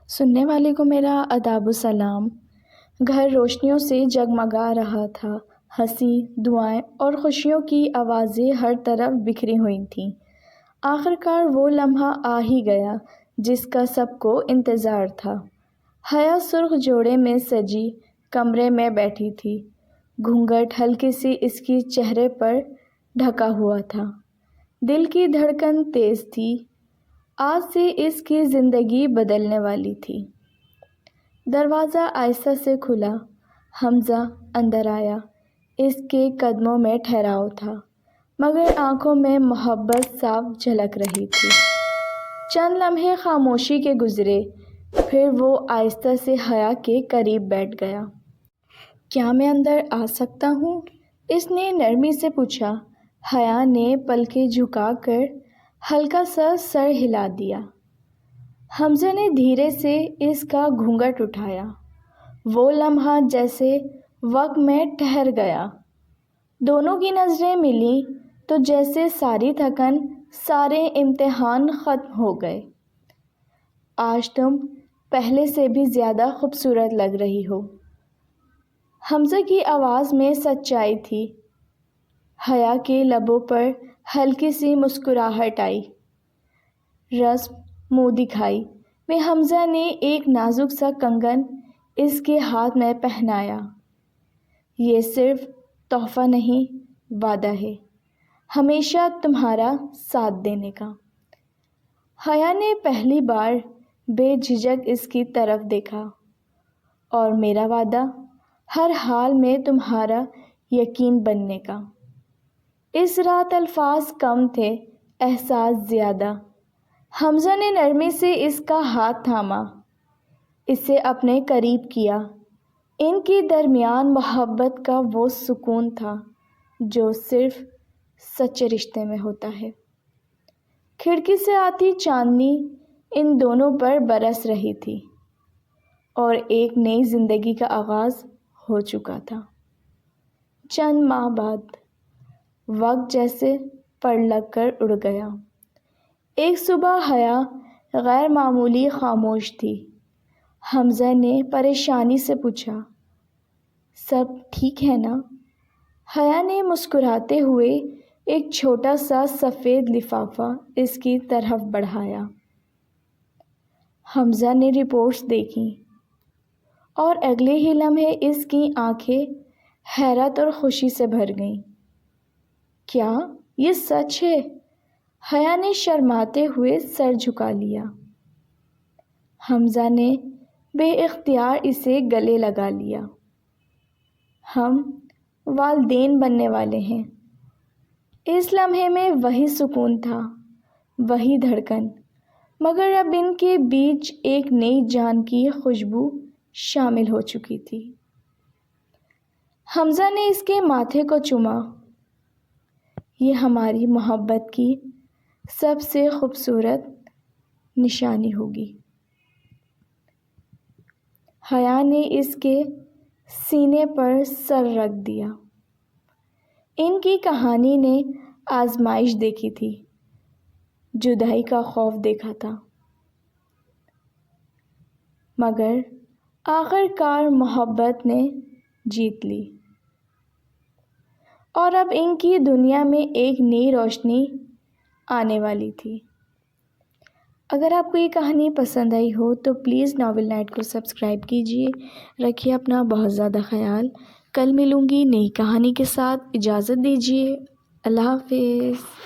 سننے والے کو میرا آداب و سلام۔ گھر روشنیوں سے جگمگا رہا تھا، ہنسی، دعائیں اور خوشیوں کی آوازیں ہر طرف بکھری ہوئی تھیں۔ آخرکار وہ لمحہ آ ہی گیا جس کا سب کو انتظار تھا۔ حیا سرخ جوڑے میں سجی کمرے میں بیٹھی تھی، گھونگھٹ ہلکے سے اس کی چہرے پر ڈھکا ہوا تھا۔ دل کی دھڑکن تیز تھی، آج سے اس کی زندگی بدلنے والی تھی۔ دروازہ آہستہ سے کھلا، حمزہ اندر آیا۔ اس کے قدموں میں ٹھہراؤ تھا، مگر آنکھوں میں محبت صاف جھلک رہی تھی۔ چند لمحے خاموشی کے گزرے، پھر وہ آہستہ سے حیا کے قریب بیٹھ گیا۔ کیا میں اندر آ سکتا ہوں؟ اس نے نرمی سے پوچھا۔ حیا نے پلکیں جھکا کر ہلکا سا سر ہلا دیا۔ حمزہ نے دھیرے سے اس کا گھونگھٹ اٹھایا۔ وہ لمحہ جیسے وقت میں ٹھہر گیا۔ دونوں کی نظریں ملیں تو جیسے ساری تھکن، سارے امتحان ختم ہو گئے۔ آج تم پہلے سے بھی زیادہ خوبصورت لگ رہی ہو۔ حمزہ کی آواز میں سچائی تھی۔ حیا کے لبوں پر ہلکی سی مسکراہٹ آئی۔ رسم منہ دکھائی میں حمزہ نے ایک نازک سا کنگن اس کے ہاتھ میں پہنایا۔ یہ صرف تحفہ نہیں، وعدہ ہے ہمیشہ تمہارا ساتھ دینے کا۔ حیا نے پہلی بار بے جھجک اس کی طرف دیکھا۔ اور میرا وعدہ ہر حال میں تمہارا یقین بننے کا۔ اس رات الفاظ کم تھے، احساس زیادہ۔ حمزہ نے نرمی سے اس کا ہاتھ تھاما، اسے اپنے قریب کیا۔ ان کے درمیان محبت کا وہ سکون تھا جو صرف سچے رشتے میں ہوتا ہے۔ کھڑکی سے آتی چاندنی ان دونوں پر برس رہی تھی، اور ایک نئی زندگی کا آغاز ہو چکا تھا۔ چند ماہ بعد وقت جیسے پڑ لگ کر اڑ گیا۔ ایک صبح حیا غیر معمولی خاموش تھی۔ حمزہ نے پریشانی سے پوچھا، سب ٹھیک ہے نا؟ حیا نے مسکراتے ہوئے ایک چھوٹا سا سفید لفافہ اس کی طرف بڑھایا۔ حمزہ نے رپورٹس دیکھیں، اور اگلے ہی لمحے اس کی آنکھیں حیرت اور خوشی سے بھر گئیں۔ کیا یہ سچ ہے؟ حیا نے شرماتے ہوئے سر جھکا لیا۔ حمزہ نے بے اختیار اسے گلے لگا لیا۔ ہم والدین بننے والے ہیں۔ اس لمحے میں وہی سکون تھا، وہی دھڑکن، مگر اب ان کے بیچ ایک نئی جان کی خوشبو شامل ہو چکی تھی۔ حمزہ نے اس کے ماتھے کو چوما۔ یہ ہماری محبت کی سب سے خوبصورت نشانی ہوگی۔ حیا نے اس کے سینے پر سر رکھ دیا۔ ان کی کہانی نے آزمائش دیکھی تھی، جدائی کا خوف دیکھا تھا، مگر آخر کار محبت نے جیت لی۔ اور اب ان کی دنیا میں ایک نئی روشنی آنے والی تھی۔ اگر آپ کو یہ کہانی پسند آئی ہو تو پلیز ناول نائٹ کو سبسکرائب کیجیے۔ رکھیے اپنا بہت زیادہ خیال۔ کل ملوں گی نئی کہانی کے ساتھ، اجازت دیجیے۔ اللہ حافظ۔